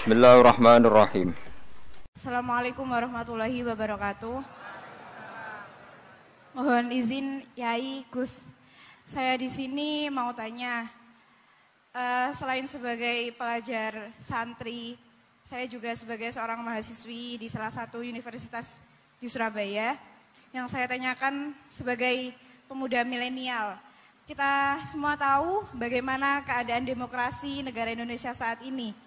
Bismillahirrahmanirrahim. Assalamualaikum warahmatullahi wabarakatuh. Mohon izin Yai Gus, saya di sini mau tanya, selain sebagai pelajar santri, saya juga sebagai seorang mahasiswi di salah satu universitas di Surabaya. Yang saya tanyakan sebagai pemuda milenial, kita semua tahu bagaimana keadaan demokrasi negara Indonesia saat ini.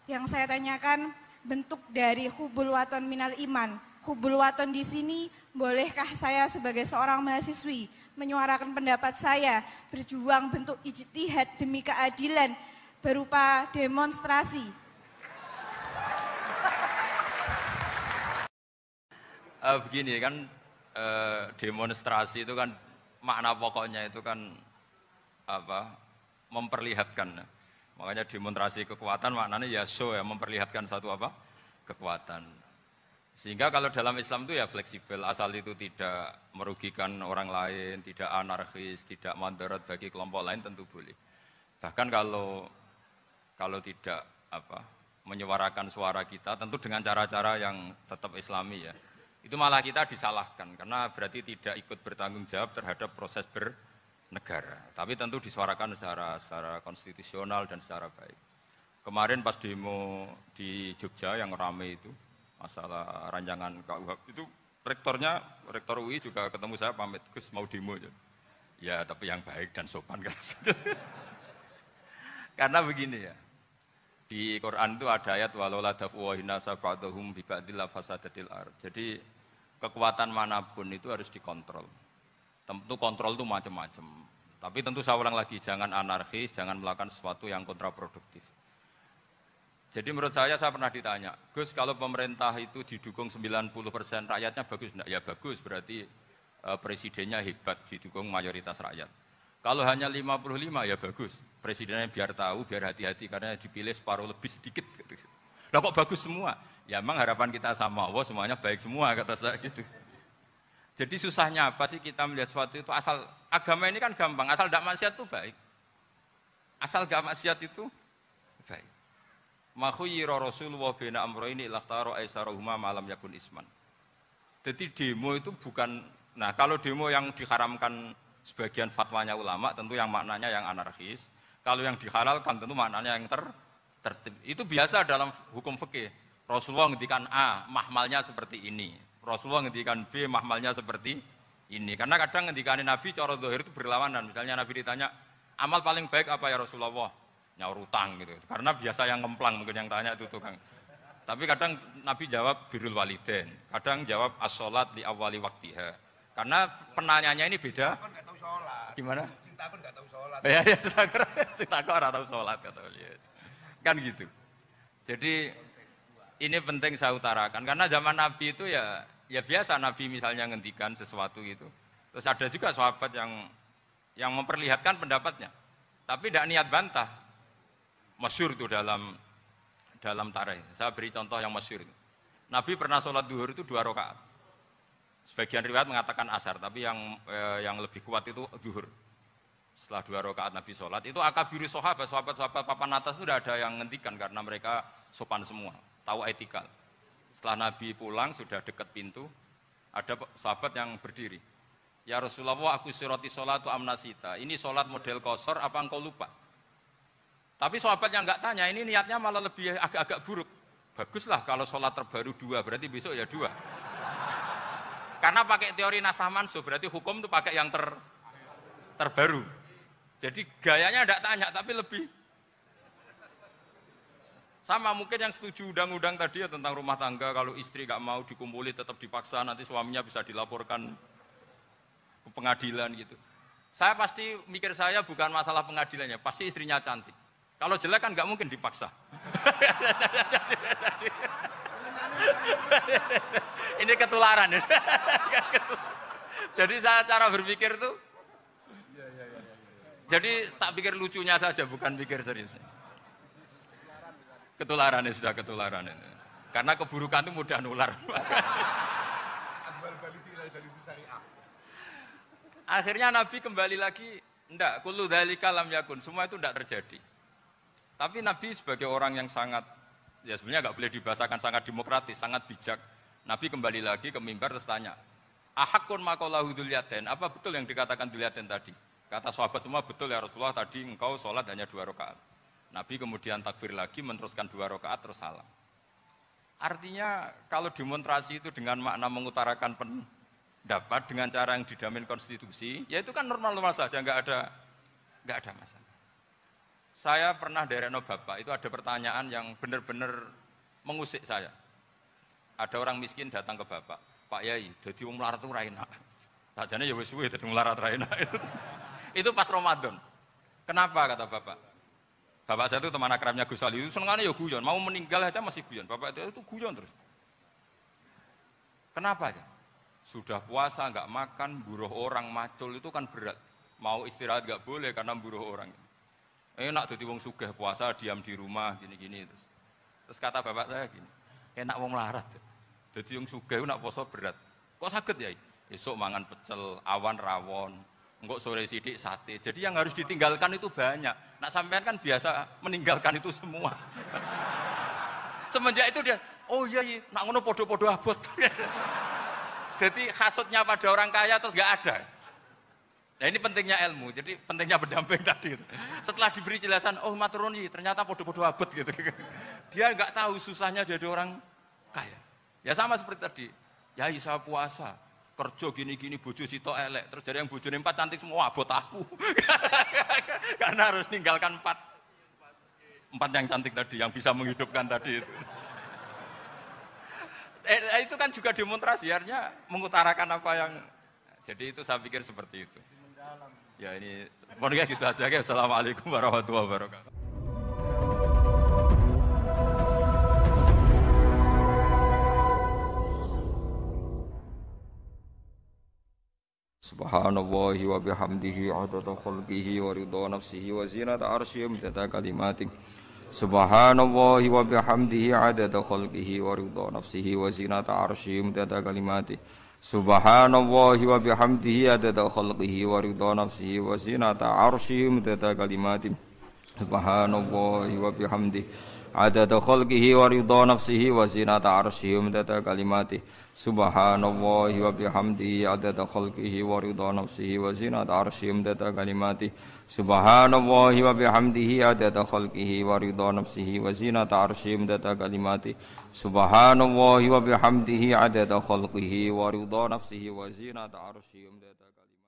Yang saya tanyakan, bentuk dari hubul waton minal iman. Hubul waton di sini, bolehkah saya sebagai seorang mahasiswi menyuarakan pendapat saya, berjuang bentuk ijtihad demi keadilan berupa demonstrasi? Begini kan, demonstrasi itu kan makna pokoknya itu kan apa? Memperlihatkan. Makanya demonstrasi kekuatan maknanya ya show, ya memperlihatkan satu apa? Kekuatan. Sehingga kalau dalam Islam itu ya fleksibel, asal itu tidak merugikan orang lain, tidak anarkis, tidak mandorot bagi kelompok lain tentu boleh. Bahkan kalau tidak apa menyuarakan suara kita, tentu dengan cara-cara yang tetap Islami ya, itu malah kita disalahkan karena berarti tidak ikut bertanggung jawab terhadap proses bernegara. Tapi tentu disuarakan secara konstitusional dan secara baik. Kemarin pas demo di Jogja yang ramai itu, masalah rancangan KUHP itu rektor UI juga ketemu saya pamit, Gus mau demo aja. Ya tapi yang baik dan sopan. Karena begini ya, di Quran itu ada ayat walau la dafu wa hinasa ba'dahum bi ba'dil fasadatil ard. Jadi kekuatan manapun itu harus dikontrol. Tentu kontrol itu macam-macam. Tapi tentu saya ulang lagi, jangan anarkis, jangan melakukan sesuatu yang kontraproduktif. Jadi menurut saya pernah ditanya, Gus kalau pemerintah itu didukung 90% rakyatnya bagus enggak? Ya bagus, berarti presidennya hebat, didukung mayoritas rakyat. Kalau hanya 55 ya bagus, presidennya biar tahu, biar hati-hati karena dipilih separuh lebih sedikit. Lah kok bagus semua? Ya memang harapan kita sama Allah semuanya baik semua kata saya gitu. Jadi susahnya apa sih kita melihat sesuatu itu asal agama ini kan gampang, asal tidak maksiat itu baik. Asal tidak maksiat itu baik. Makhuyira Rasulullah bina amroini ilakhtaro aisarohuma malam yakun isman. Jadi demo itu bukan, nah kalau demo yang diharamkan sebagian fatwanya ulama tentu yang maknanya yang anarkis. Kalau yang dihalalkan tentu maknanya yang tertib. Itu biasa dalam hukum fikih. Rasulullah ngendikan A, mahmalnya seperti ini. Rasulullah ngendikan B, mahmalnya seperti ini. Karena kadang ngendikanin Nabi cara zahir itu berlawanan. Misalnya Nabi ditanya, amal paling baik apa ya Rasulullah? Nyaur utang gitu. Karena biasa yang ngemplang mungkin yang tanya itu tukang. Tapi kadang Nabi jawab birrul walidain, kadang jawab as-sholat li awwali waktiha. Karena penanyanya ini beda. Cinta enggak tahu sholat. Gimana? Cinta pun enggak tahu sholat. Ya, cinta kok ora tahu sholat kata beliau. Kan gitu. Jadi ini penting saya utarakan karena zaman Nabi itu ya biasa Nabi misalnya ngendikan sesuatu gitu. Terus ada juga sahabat yang memperlihatkan pendapatnya. Tapi tidak niat bantah. Masyhur itu dalam tarikh. Saya beri contoh yang masyhur itu. Nabi pernah sholat duhur itu 2 rakaat. Sebagian riwayat mengatakan asar, tapi yang lebih kuat itu duhur. Setelah 2 rakaat Nabi sholat, itu akabiru sahabat papan atas itu sudah ada yang ngendikan karena mereka sopan semua, tahu etikal. Setelah Nabi pulang sudah dekat pintu, ada sahabat yang berdiri. Ya Rasulullah, aku siroti sholatu amnasita. Ini sholat model kosor, apa engkau lupa? Tapi sahabat yang enggak tanya, ini niatnya malah lebih agak-agak buruk. Baguslah kalau sholat terbaru 2, berarti besok ya 2. Karena pakai teori nasah mansuh, berarti hukum itu pakai yang terbaru. Jadi gayanya enggak tanya, tapi lebih. Sama mungkin yang setuju undang-undang tadi ya tentang rumah tangga, kalau istri enggak mau dikumpuli tetap dipaksa, nanti suaminya bisa dilaporkan ke pengadilan gitu. Saya pasti mikir saya bukan masalah pengadilannya, pasti istrinya cantik. Kalau jelek kan nggak mungkin dipaksa. Ini ketularan. Jadi saya cara berpikir tuh, jadi tak pikir lucunya saja, bukan pikir serius. Ketularan sudah ketularan. Karena keburukan itu mudah nular. Akhirnya Nabi kembali lagi, enggak, kullu dzalika lam yakun, semua itu enggak terjadi. Tapi Nabi sebagai orang yang sangat ya sebenarnya nggak boleh dibahasakan sangat demokratis, sangat bijak. Nabi kembali lagi ke mimbar terus tanya, ahakun makolahu dzulyatain, apa betul yang dikatakan dzulyatain tadi? Kata sahabat semua, betul ya Rasulullah, tadi engkau sholat hanya 2 rakaat. Nabi kemudian takbir lagi, meneruskan 2 rakaat terus salam. Artinya kalau demonstrasi itu dengan makna mengutarakan pendapat dengan cara yang dijamin konstitusi, ya itu kan normal-normal saja, nggak ada masalah. Saya pernah derekno bapak, itu ada pertanyaan yang benar-benar mengusik saya. Ada orang miskin datang ke bapak, Pak Yai, jadi wong melarat itu ra enak. Sajane ya wis suwe dadi melarat ra enak. Itu pas Ramadan. Kenapa kata bapak? Bapak saya itu teman akrabnya Gus Ali, itu senengane ya guyon, mau meninggal aja masih guyon. Bapak itu guyon terus. Kenapa ya? Sudah puasa enggak makan, buruh orang macul itu kan berat. Mau istirahat enggak boleh karena buruh orang. Enak dadi wong sugih puasa diam di rumah gini-gini terus. Terus kata bapak saya gini, enak wong melarat. Jadi yang sugih nak poso berat. Kok sakit ya? Esok mangan pecel, awan rawon, engkok sore sidik sate. Jadi yang harus ditinggalkan itu banyak. Nak sampean kan biasa meninggalkan itu semua. Semenjak itu dia, oh iya, nak ngono podo-podo abot. Jadi hasutnya pada orang kaya terus nggak ada. Nah ini pentingnya ilmu. Jadi pentingnya berdamping tadi. Setelah diberi jelasan, oh maturuni ternyata podo-podo abot gitu. Dia nggak tahu susahnya jadi orang kaya. Ya sama seperti tadi, ya saya puasa, kerja gini-gini, bojo sitok elek, terus dari yang bojone 4 cantik semua, abot aku. Karena harus ninggalkan 4 yang cantik tadi, yang bisa menghidupkan tadi itu. Itu kan juga demonstrasi, artinya mengutarakan apa yang, jadi itu saya pikir seperti itu. Ya ini, pokoknya gitu aja. Assalamualaikum warahmatullahi wabarakatuh. Subhanallahi wa bihamdihi adada khalqihi wa ridha nafsihi wa zinata arsyihi midada kalimatih. Subhanallahi wa bihamdihi adada khalqihi wa ridha nafsihi wa zinata arsyihi midada kalimatih. Subhanallahi wa bihamdihi adada khalqihi wa ridha nafsihi wa zinata arsyihi midada kalimatih. Subhanallahi wa bihamdihi adada khalqihi wa ridha nafsihi wa zinata arsyihi midada kalimatih. Subhanallahi wa bihamdihi adada khalqihi wa ridha nafsihi wa zinata arsyihi midada kalimatih. Subhanallahi wa bihamdihi adada khalqihi wa ridha nafsihi wa zinata arsyihi midada kalimatih. Subhanallahi wa bihamdihi adada khalqihi wa ridha nafsihi wa zinata arsyihi midada kalimatih.